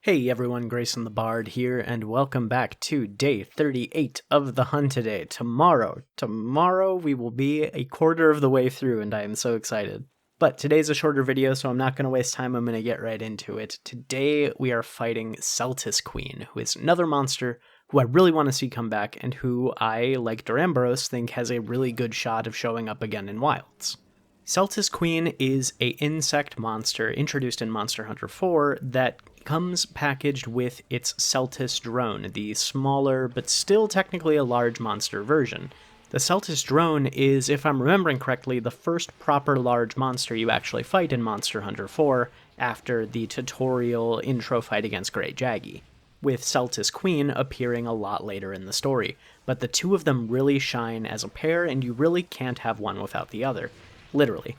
Hey everyone, Grayson the Bard here, and welcome back to day 38 of the Hunt-A-Day. Tomorrow we will be a quarter of the way through, and I am so excited. But today's a shorter video, so I'm not going to waste time, I'm going to get right into it. Today we are fighting Seltas Queen, who is another monster who I really want to see come back, and who I, like Duramboros, think has a really good shot of showing up again in Wilds. Seltas Queen is a insect monster introduced in Monster Hunter 4 that comes packaged with its Seltas drone, the smaller but still technically a large monster version. The Seltas drone is, if I'm remembering correctly, the first proper large monster you actually fight in Monster Hunter 4 after the tutorial intro fight against Grey Jaggy, with Seltas Queen appearing a lot later in the story. But the two of them really shine as a pair, and you really can't have one without the other. Literally.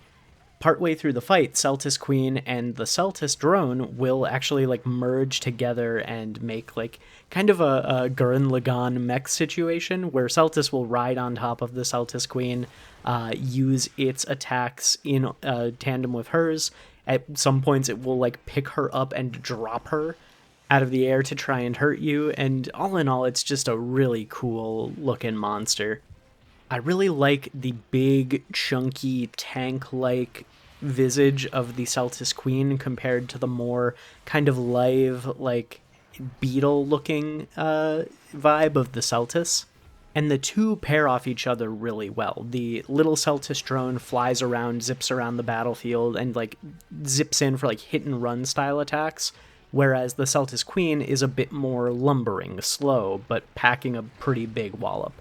Partway through the fight, Seltas Queen and the Seltas drone will actually merge together and make kind of a Gurren Lagann mech situation where Seltas will ride on top of the Seltas Queen, use its attacks in tandem with hers. At some points it will pick her up and drop her out of the air to try and hurt you, and all in all it's just a really cool looking monster. I really like the big, chunky, tank-like visage of the Seltas Queen compared to the more kind of live, beetle-looking vibe of the Seltas. And the two pair off each other really well. The little Seltas drone flies around, zips around the battlefield, and zips in for hit-and-run style attacks, whereas the Seltas Queen is a bit more lumbering, slow, but packing a pretty big wallop.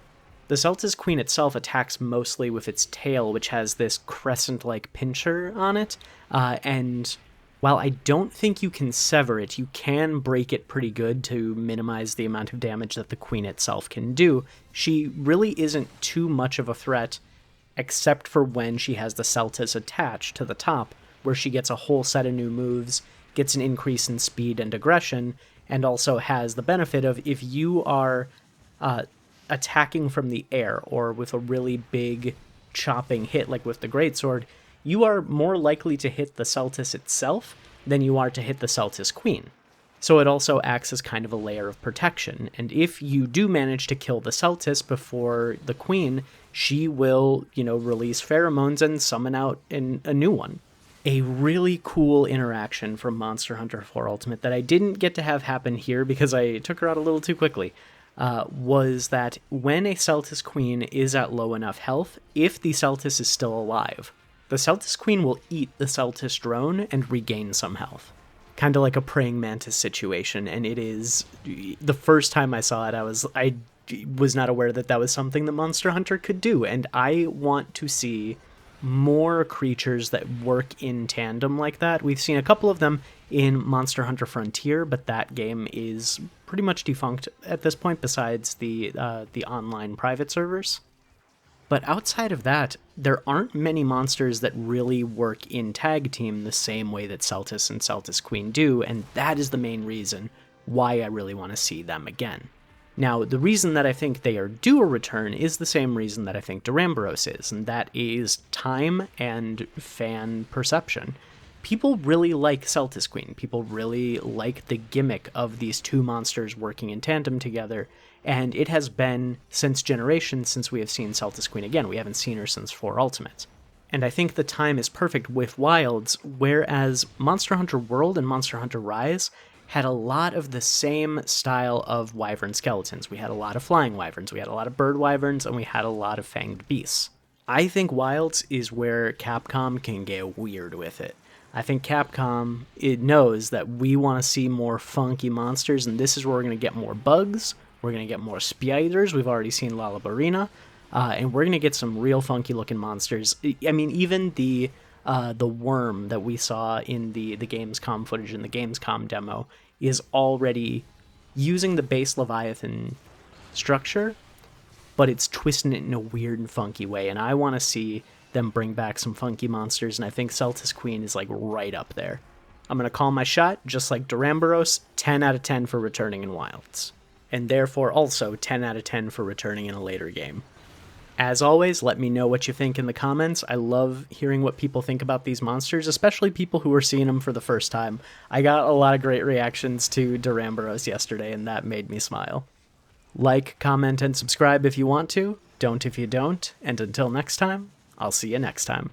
The Seltas Queen itself attacks mostly with its tail, which has this crescent-like pincher on it, and while I don't think you can sever it, you can break it pretty good to minimize the amount of damage that the Queen itself can do. She really isn't too much of a threat, except for when she has the Seltas attached to the top, where she gets a whole set of new moves, gets an increase in speed and aggression, and also has the benefit of if you are attacking from the air or with a really big chopping hit like with the greatsword, you are more likely to hit the Seltas itself than you are to hit the Seltas Queen. So it also acts as kind of a layer of protection, and if you do manage to kill the Seltas before the Queen, she will, release pheromones and summon out a new one. A really cool interaction from Monster Hunter 4 Ultimate that I didn't get to have happen here because I took her out a little too quickly, was that when a Seltas Queen is at low enough health, if the Seltas is still alive, the Seltas Queen will eat the Seltas drone and regain some health. Kind of like a praying mantis situation, and it is... The first time I saw it, I was not aware that was something that Monster Hunter could do, and I want to see more creatures that work in tandem like that. We've seen a couple of them in Monster Hunter Frontier, but that game is pretty much defunct at this point, besides the online private servers. But outside of that, there aren't many monsters that really work in tag team the same way that Seltas and Seltas Queen do, and that is the main reason why I really want to see them again. Now, the reason that I think they are due a return is the same reason that I think Duramboros is, and that is time and fan perception. People really like Seltas Queen. People really like the gimmick of these two monsters working in tandem together, and it has been since generations since we have seen Seltas Queen again. We haven't seen her since 4 Ultimate. And I think the time is perfect with Wilds, whereas Monster Hunter World and Monster Hunter Rise had a lot of the same style of wyvern skeletons. We had a lot of flying wyverns, we had a lot of bird wyverns, and we had a lot of fanged beasts. I think Wilds is where Capcom can get weird with it. I think Capcom, it knows that we want to see more funky monsters, and this is where we're going to get more bugs, we're going to get more spiders, we've already seen Lalabarina, and we're going to get some real funky looking monsters. I mean, even the worm that we saw in the Gamescom footage in the Gamescom demo is already using the base Leviathan structure, but it's twisting it in a weird and funky way, and I want to see them bring back some funky monsters, and I think Seltas Queen is right up there. I'm going to call my shot, just like Duramboros, 10 out of 10 for returning in Wilds, and therefore also 10 out of 10 for returning in a later game. As always, let me know what you think in the comments. I love hearing what people think about these monsters, especially people who are seeing them for the first time. I got a lot of great reactions to Duramboros yesterday, and that made me smile. Like, comment, and subscribe if you want to. Don't if you don't. And until next time, I'll see you next time.